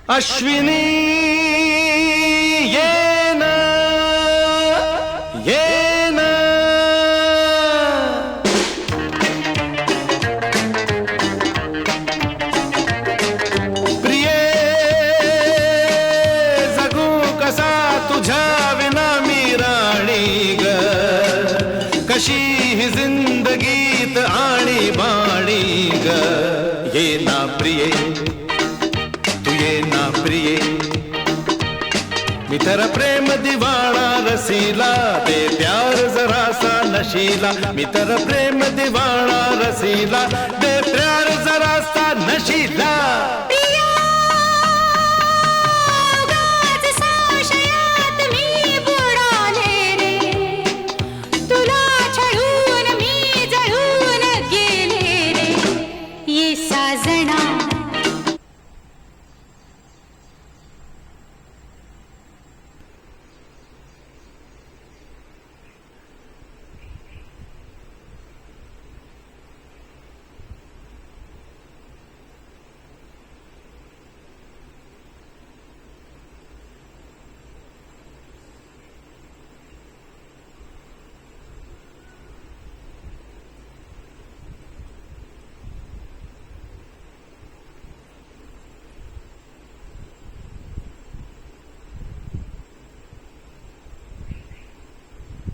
अश्विनी ये ना प्रिये जगू कसा तुझ्या विना मी राणी ग कशी ही जिंदगीत आणि बाणी ग ये ना प्रिये ये ना प्रिये मी तेरा प्रेम दीवाना रसीला दे प्यार जरा सा नशीला मी तेरा प्रेम दीवाना रसीला दे प्यार जरा सा नशीला